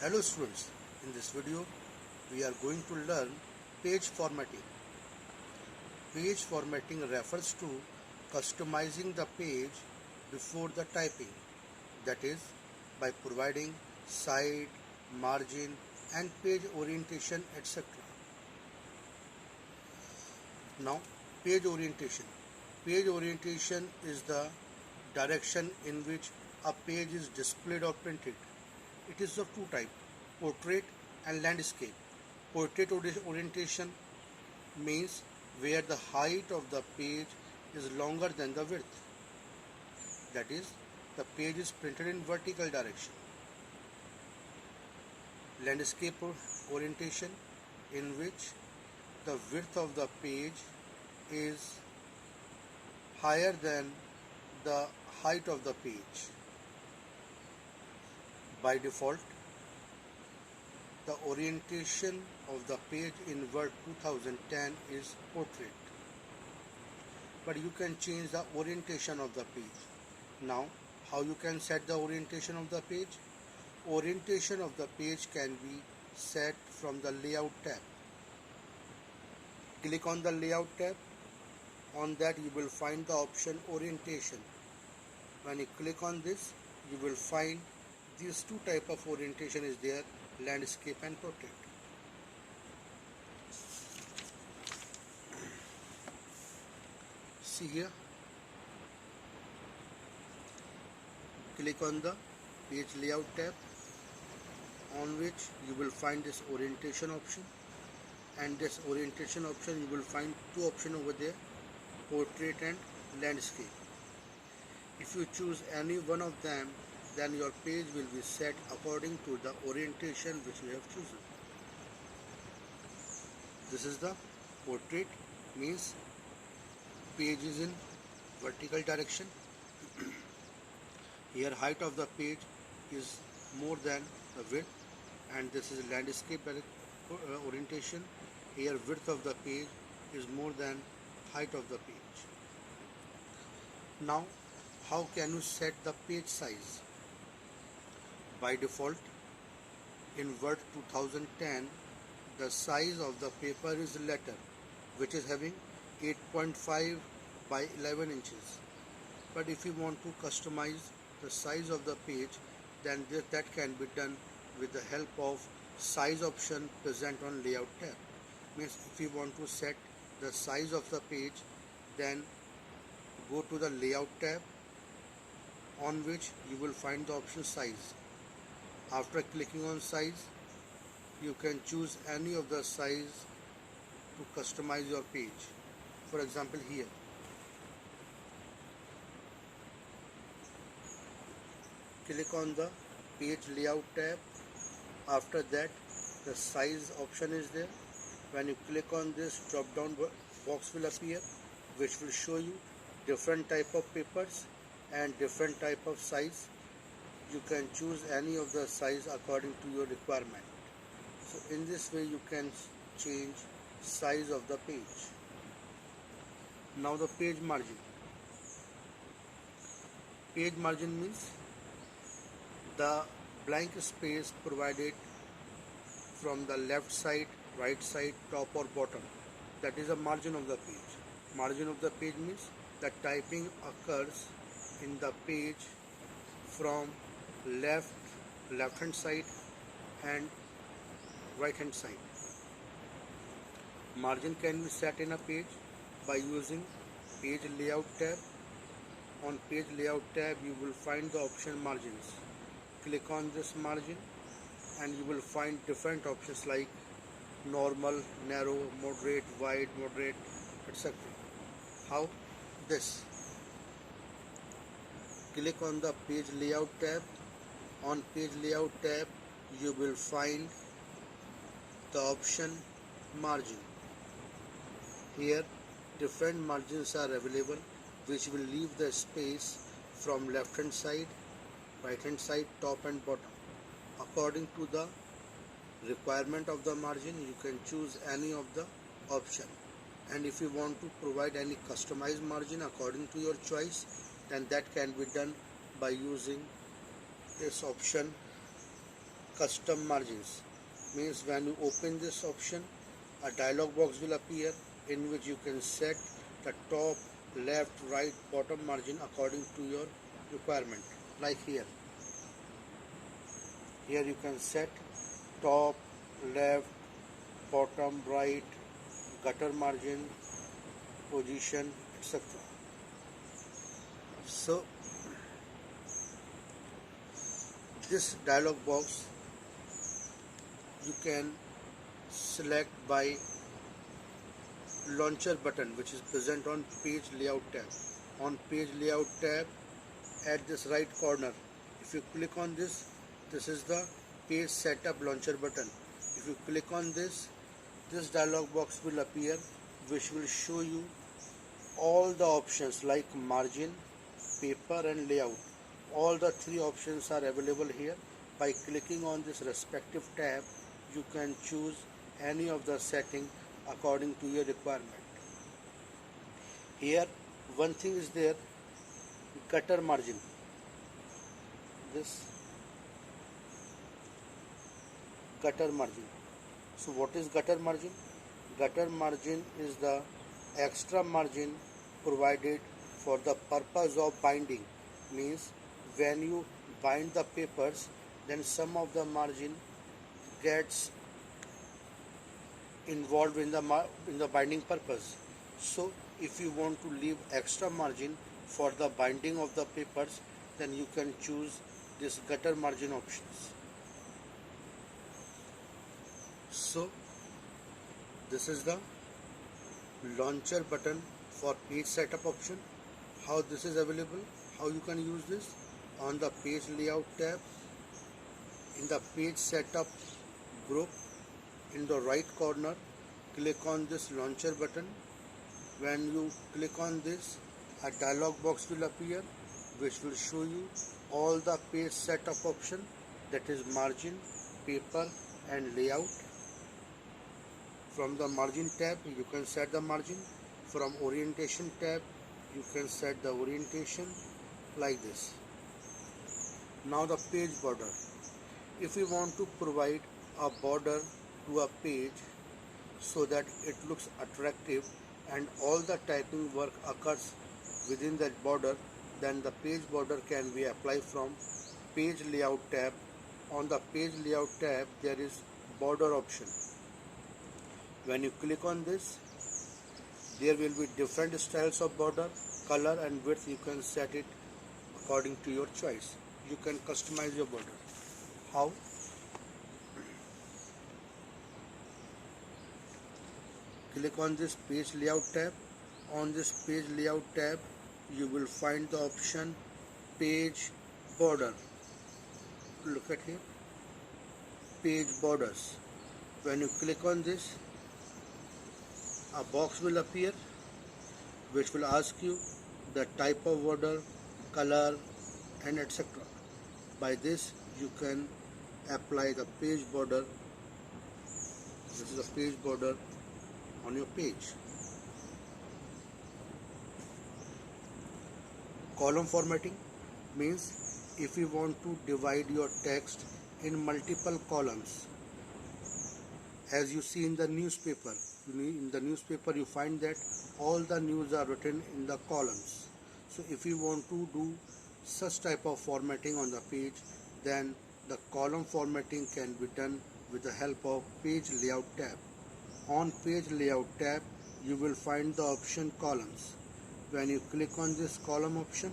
Hello students, in this video we are going to learn page formatting. Page formatting refers to customizing the page before the typing, that is by providing side, margin and page orientation etc. Now page orientation. Page orientation is the direction in which a page is displayed or printed. It is of two types, portrait and landscape. Portrait orientation means where the height of the page is longer than the width. That is, the page is printed in vertical direction. Landscape orientation, in which the width of the page is higher than the height of the page. By default, the orientation of the page in Word 2010 is portrait, but you can change the orientation of the page. Now, how you can set the orientation of the page? Orientation of the page can be set from the Layout tab. Click on the Layout tab. On that you will find the option Orientation. When you click on this, you will find these two type of orientation is there, landscape and portrait. See here, click on the page layout tab, on which you will find this orientation option, and this orientation option you will find two options over there, portrait and landscape. If you choose any one of them, then your page will be set according to the orientation which you have chosen. This is the portrait, means page is in vertical direction. Here height of the page is more than the width, and this is landscape orientation. Here width of the page is more than height of the page. Now, how can you set the page size? By default, in Word 2010, the size of the paper is letter, which is having 8.5 by 11 inches. But if you want to customize the size of the page, then that can be done with the help of size option present on Layout tab. Means if you want to set the size of the page, then go to the Layout tab, on which you will find the option size. After clicking on size, you can choose any of the size to customize your page. For example, here click on the page layout tab. After that, the size option is there. When you click on this, drop down box will appear, which will show you different type of papers and different type of size. You can choose any of the size according to your requirement. So in this way you can change size of the page. Now the page margin. Page margin means the blank space provided from the left side, right side, top or bottom. That is the margin of the page. Margin of the page means the typing occurs in the page from left hand side and right hand side. Margin can be set in a page by using page layout tab. On page layout tab you will find the option margins. Click on this margin and you will find different options like normal, narrow, moderate, wide, moderate, etc. How? This. Click on the page layout tab. On page layout tab you will find the option margin. Here different margins are available, which will leave the space from left hand side, right hand side, top and bottom. According to the requirement of the margin, you can choose any of the option. And if you want to provide any customized margin according to your choice, then that can be done by using this option custom margins. Means when you open this option, a dialog box will appear in which you can set the top, left, right, bottom margin according to your requirement. Like here. Here you can set top, left, bottom, right, gutter margin, position, etc. So this dialog box you can select by launcher button, which is present on page layout tab. On page layout tab at this right corner, if you click on this, this is the page setup launcher button. If you click on this dialog box will appear, which will show you all the options like margin, paper and layout. All the three options are available here. By clicking on this respective tab, you can choose any of the setting according to your requirement. Here one thing is there, gutter margin. This gutter margin. So what is gutter margin? Gutter margin is the extra margin provided for the purpose of binding. Means when you bind the papers, then some of the margin gets involved in the binding purpose. So if you want to leave extra margin for the binding of the papers, then you can choose this gutter margin options. So this is the launcher button for page setup option. How this is available, how you can use this? On the page layout tab, in the page setup group, in the right corner, click on this launcher button. When you click on this, a dialog box will appear which will show you all the page setup option, that is margin, paper and layout. From the margin tab you can set the margin. From orientation tab you can set the orientation like this. Now the page border. If you want to provide a border to a page so that it looks attractive and all the typing work occurs within that border, then the page border can be applied from page layout tab. On the page layout tab there is border option. When you click on this, there will be different styles of border, color and width. You can set it according to your choice. You can customize your border. How? Click on this page layout tab. On this page layout tab you will find the option page border. Look at here, page borders. When you click on this, a box will appear which will ask you the type of border, color and etc. By this you can apply the page border. This is a page border on your page. Column formatting means if you want to divide your text in multiple columns, as you see in the newspaper. In the newspaper you find that all the news are written in the columns. So if you want to do such type of formatting on the page, then the column formatting can be done with the help of page layout tab. On page layout tab you will find the option columns. When you click on this column option,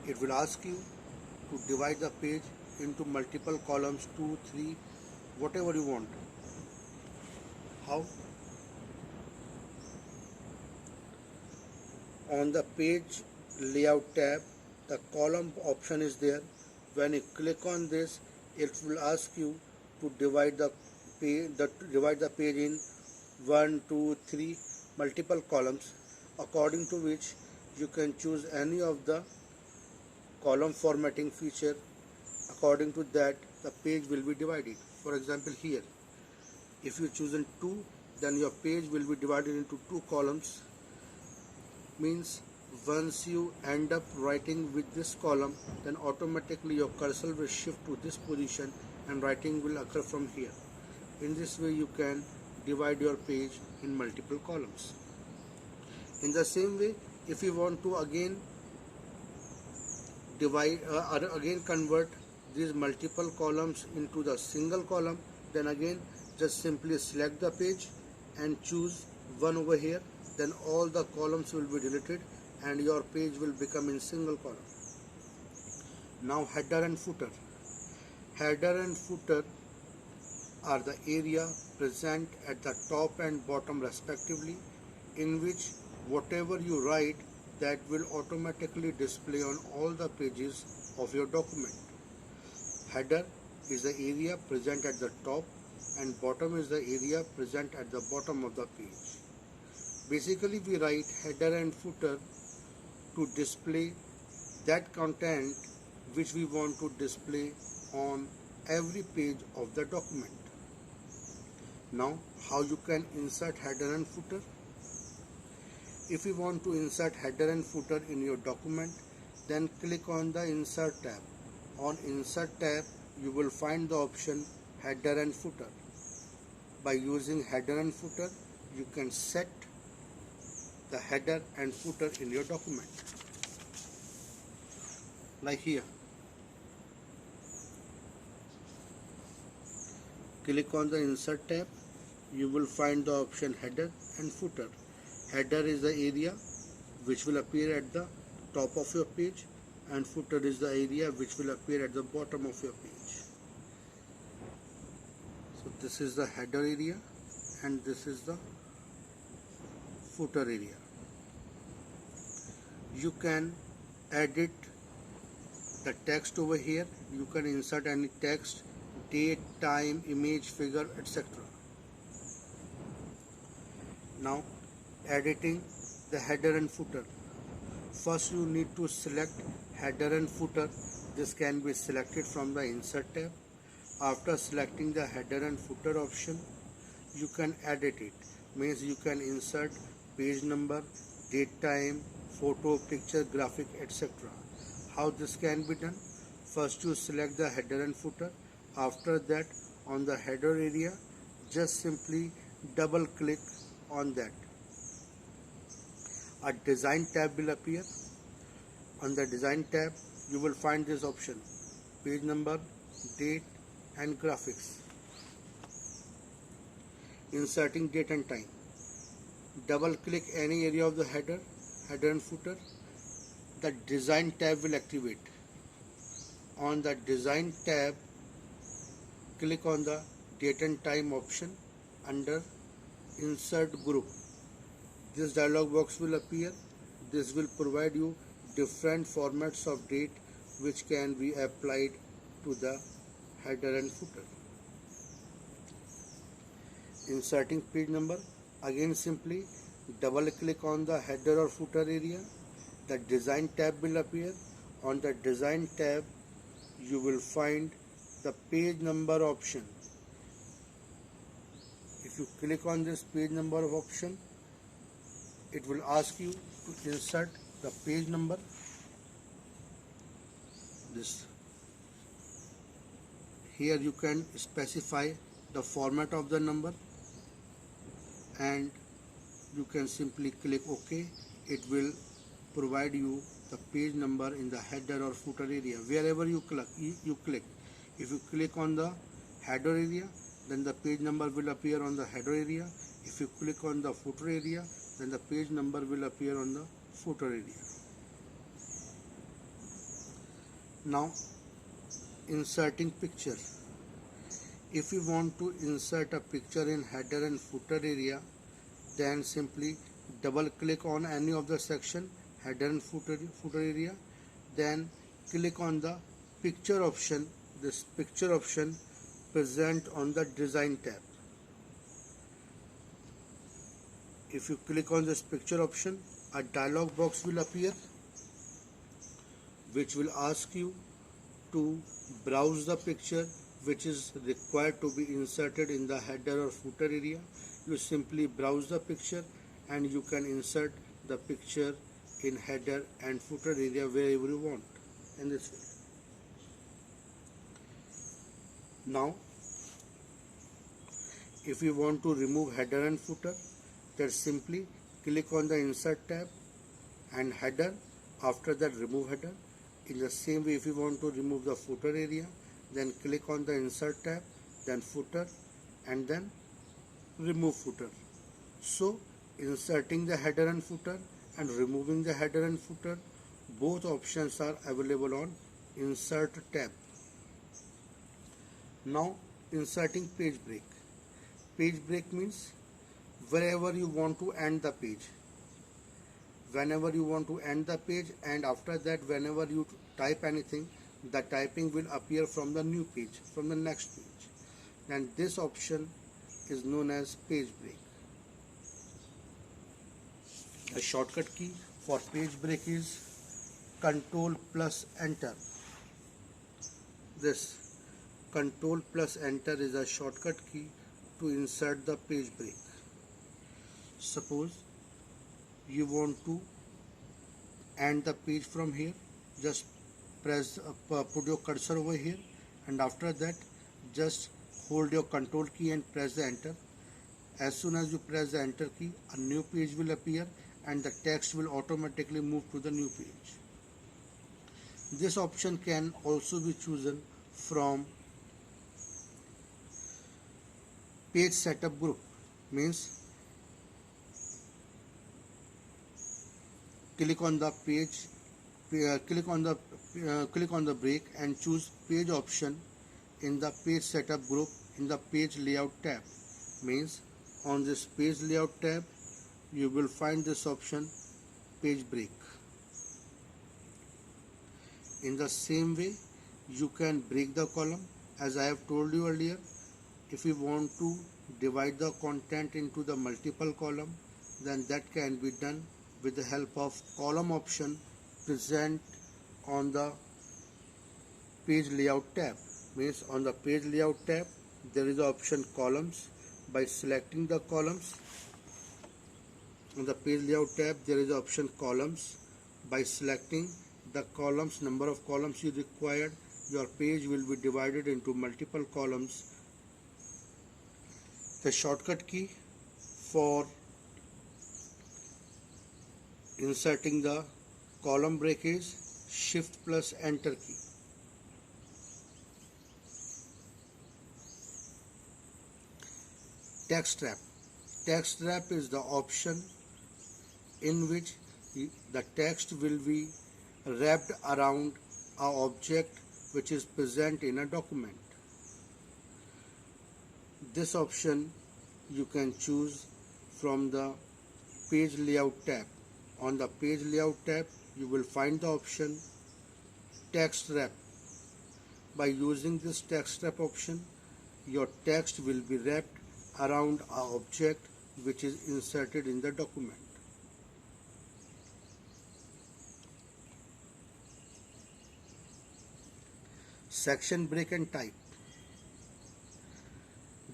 it will ask you to divide the page into multiple columns, 2, 3, whatever you want. How? On the page layout tab, the column option is there. When you click on this, it will ask you to divide the page in 1, 2, 3 multiple columns, according to which you can choose any of the column formatting feature. According to that, the page will be divided. For example, here, if you chosen 2, then your page will be divided into 2 columns. Means Once you end up writing with this column, then automatically your cursor will shift to this position and writing will occur from here. In this way you can divide your page in multiple columns. In the same way, if you want to again convert these multiple columns into the single column, then again just simply select the page and choose one over here, then all the columns will be deleted and your page will become in single column. Now header and footer. Header and footer are the area present at the top and bottom respectively, in which whatever you write, that will automatically display on all the pages of your document. Header is the area present at the top and bottom is the area present at the bottom of the page. Basically we write header and footer to display that content which we want to display on every page of the document. Now how you can insert header and footer? If you want to insert header and footer in your document, then click on the insert tab. On insert tab you will find the option header and footer. By using header and footer you can set the header and footer in your document. Like here. Click on the insert tab, you will find the option header and footer. Header is the area which will appear at the top of your page and footer is the area which will appear at the bottom of your page. So this is the header area and this is the footer area. You can edit the text over here. You can insert any text, date, time, image, figure, etc. Now editing the header and footer. First you need to select header and footer. This can be selected from the insert tab. After selecting the header and footer option, you can edit it. Means you can insert page number, date, time, photo, picture, graphic, etc. How this can be done? First you select the header and footer. After that, on the header area, just simply double click on that. A design tab will appear. On the design tab you will find this option: page number, date and graphics. Inserting date and time. Double click any area of the header and footer. The design tab will activate. On the design tab, click on the date and time option under insert group. This dialog box will appear. This will provide you different formats of date which can be applied to the header and footer. Inserting page number. Again simply double click on the header or footer area. The design tab will appear. On the design tab you will find the page number option. If you click on this page number option, it will ask you to insert the page number. This here you can specify the format of the number and you can simply click OK. It will provide you the page number in the header or footer area wherever you click. If you click on the header area, then the page number will appear on the header area. If you click on the footer area, then the page number will appear on the footer area. Now inserting picture. If you want to insert a picture in header and footer area, then simply double click on any of the section, header and footer area, then click on the picture option. This picture option present on the design tab. If you click on this picture option, a dialog box will appear which will ask you to browse the picture which is required to be inserted in the header or footer area. You simply browse the picture and you can insert the picture in header and footer area wherever you want in this way. Now if you want to remove header and footer, then simply click on the insert tab and header, after that remove header. In the same way, if you want to remove the footer area, then click on the insert tab, then footer, and then remove footer. So inserting the header and footer and removing the header and footer, both options are available on insert tab. Now inserting page break. Page break means wherever you want to end the page. Whenever you want to end the page, and after that whenever you type anything, the typing will appear from the new page, from the next page. And this option is known as page break. A shortcut key for page break is Ctrl plus Enter. This Ctrl plus Enter is a shortcut key to insert the page break. Suppose you want to end the page from here, just press put your cursor over here, and after that just hold your control key and press the enter. As soon as you press the enter key, a new page will appear and the text will automatically move to the new page. This option can also be chosen from page setup group. Means click on the page, click on the break and choose page option in the page setup group in the page layout tab. Means on this page layout tab you will find this option page break. In the same way you can break the column, as I have told you earlier. If you want to divide the content into the multiple column, then that can be done with the help of column option present on the page layout tab. Means on the page layout tab there is the option columns. By selecting the columns, on the page layout tab there is the option columns. By selecting the columns, number of columns you required, your page will be divided into multiple columns. The shortcut key for inserting the column break is Shift plus Enter key. Text wrap. Text wrap is the option in which the text will be wrapped around an object which is present in a document. This option you can choose from the page layout tab. On the page layout tab you will find the option text wrap. By using this text wrap option, your text will be wrapped around an object which is inserted in the document. Section break and type.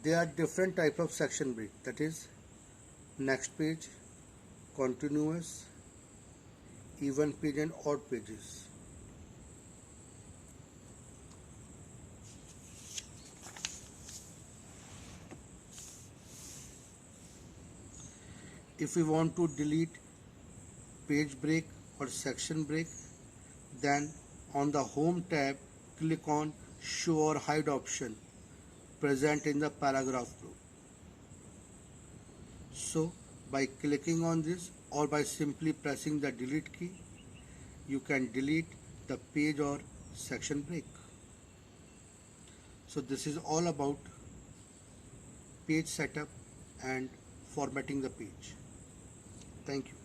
There are different types of section break, that is next page, continuous, even page and odd pages. If we want to delete page break or section break, then on the home tab click on show or hide option present in the paragraph group. So by clicking on this or by simply pressing the delete key, you can delete the page or section break. So this is all about page setup and formatting the page. Thank you.